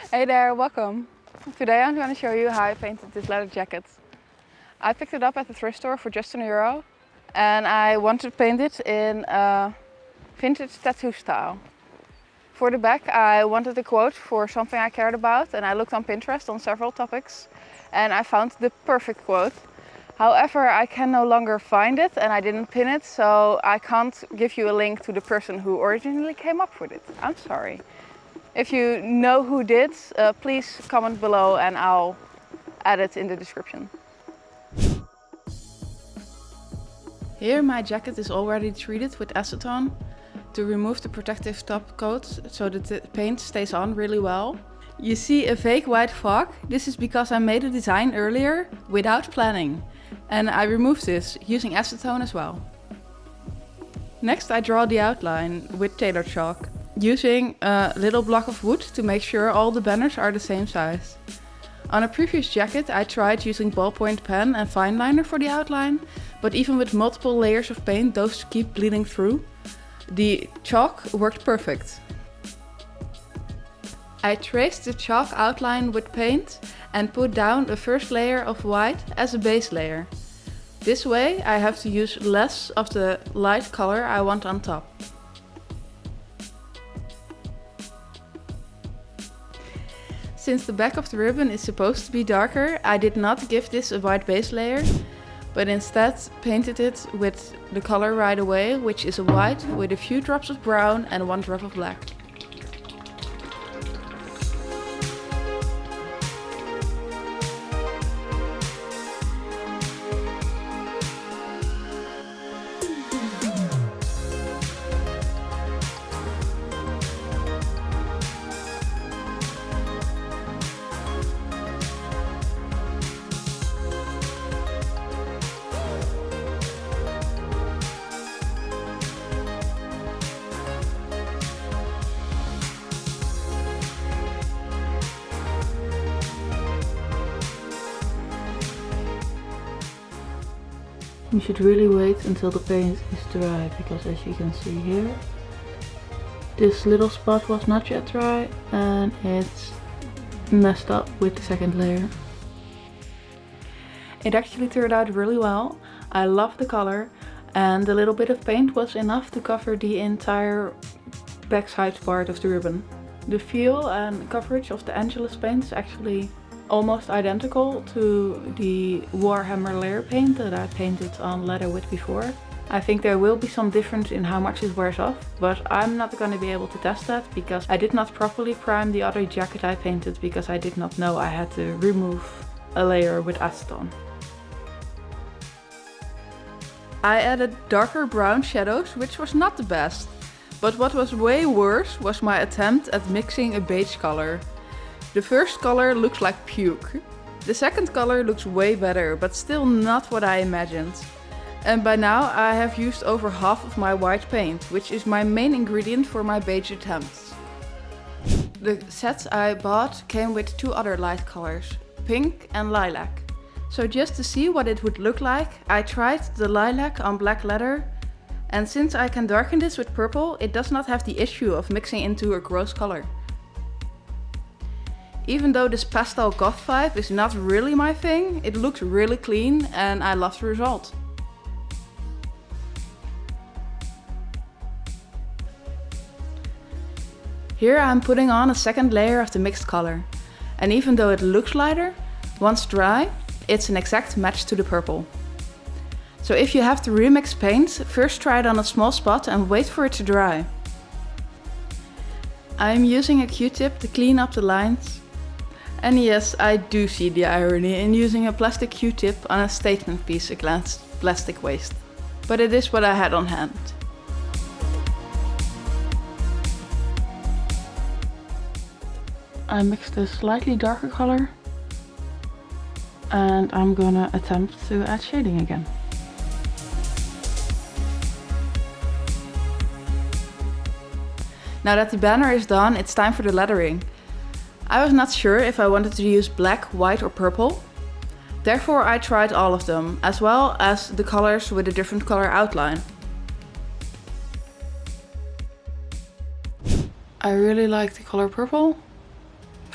Hey there, welcome. Today I'm going to show you how I painted this leather jacket. I picked it up at the thrift store for just €1 and I wanted to paint it in a vintage tattoo style. For the back I wanted a quote for something I cared about and I looked on Pinterest on several topics and I found the perfect quote. However, I can no longer find it and I didn't pin it, so I can't give you a link to the person who originally came up with it. I'm sorry. If you know who did, please comment below and I'll add it in the description. Here my jacket is already treated with acetone to remove the protective top coat so that the paint stays on really well. You see a fake white fog. This is because I made a design earlier without planning. And I removed this using acetone as well. Next I draw the outline with tailor chalk, using a little block of wood to make sure all the banners are the same size. On a previous jacket I tried using ballpoint pen and fine liner for the outline, but even with multiple layers of paint those keep bleeding through. The chalk worked perfect. I traced the chalk outline with paint and put down a first layer of white as a base layer. This way I have to use less of the light color I want on top. Since the back of the ribbon is supposed to be darker, I did not give this a white base layer, but instead painted it with the color right away, which is a white with a few drops of brown and 1 drop of black. You should really wait until the paint is dry, because as you can see here, this little spot was not yet dry and it's messed up with the second layer. It actually turned out really well. I love the color and a little bit of paint was enough to cover the entire backside part of the ribbon. The feel and coverage of the Angelus paint is actually almost identical to the Warhammer layer paint that I painted on leather with before. I think there will be some difference in how much it wears off, but I'm not going to be able to test that because I did not properly prime the other jacket I painted because I did not know I had to remove a layer with acetone. I added darker brown shadows, which was not the best, but what was way worse was my attempt at mixing a beige color. The first color looks like puke. The second color looks way better, but still not what I imagined. And by now I have used over half of my white paint, which is my main ingredient for my beige attempts. The set I bought came with 2 other light colors, pink and lilac. So just to see what it would look like, I tried the lilac on black leather, and since I can darken this with purple, it does not have the issue of mixing into a gross color. Even though this pastel goth vibe is not really my thing, it looks really clean and I love the result. Here I'm putting on a second layer of the mixed color. And even though it looks lighter, once dry, it's an exact match to the purple. So if you have to remix paint, first try it on a small spot and wait for it to dry. I'm using a Q-tip to clean up the lines. And yes, I do see the irony in using a plastic Q-tip on a statement piece against plastic waste. But it is what I had on hand. I mixed a slightly darker color and I'm gonna attempt to add shading again. Now that the banner is done, it's time for the lettering. I was not sure if I wanted to use black, white or purple. Therefore I tried all of them, as well as the colors with a different color outline. I really like the color purple.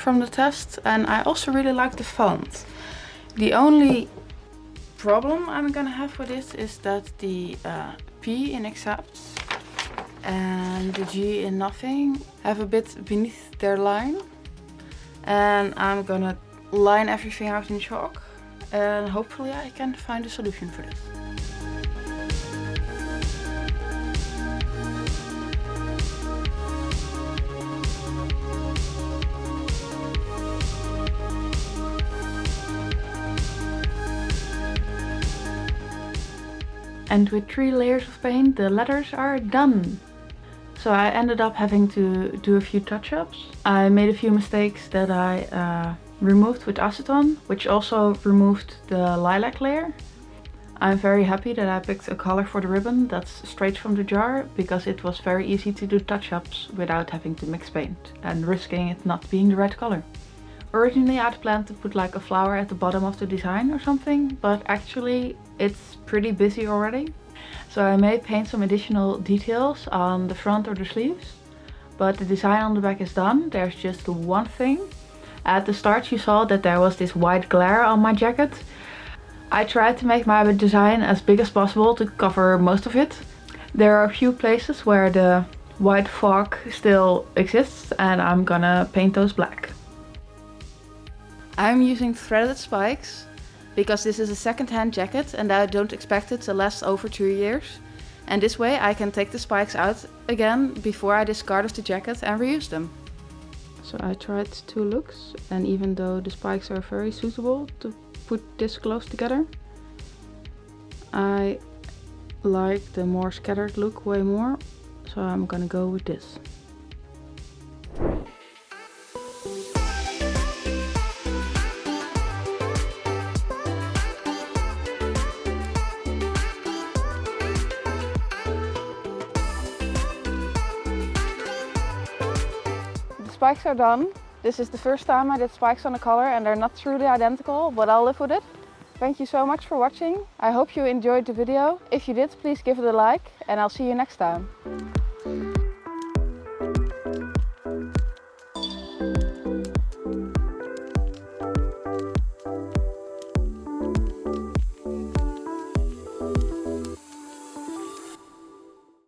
from the test, and I also really like the font. The only problem I'm gonna have with this is that the P in accepts and the G in nothing have a bit beneath their line. And I'm gonna line everything out in chalk, and hopefully I can find a solution for this. And with 3 layers of paint, the letters are done. So I ended up having to do a few touch-ups. I made a few mistakes that I removed with acetone, which also removed the lilac layer. I'm very happy that I picked a color for the ribbon that's straight from the jar, because it was very easy to do touch-ups without having to mix paint and risking it not being the right color. Originally I'd planned to put like a flower at the bottom of the design or something, but actually it's pretty busy already. So I may paint some additional details on the front or the sleeves, but the design on the back is done. There's just one thing. At the start you saw that there was this white glare on my jacket. I tried to make my design as big as possible to cover most of it. There are a few places where the white fog still exists, and I'm gonna paint those black. I'm using threaded spikes because this is a second-hand jacket and I don't expect it to last over 2 years. And this way I can take the spikes out again before I discard of the jacket and reuse them. So I tried 2 looks, and even though the spikes are very suitable to put this close together, I like the more scattered look way more, so I'm gonna go with this. Spikes are done. This is the first time I did spikes on a color and they're not truly identical, but I'll live with it. Thank you so much for watching. I hope you enjoyed the video. If you did, please give it a like and I'll see you next time.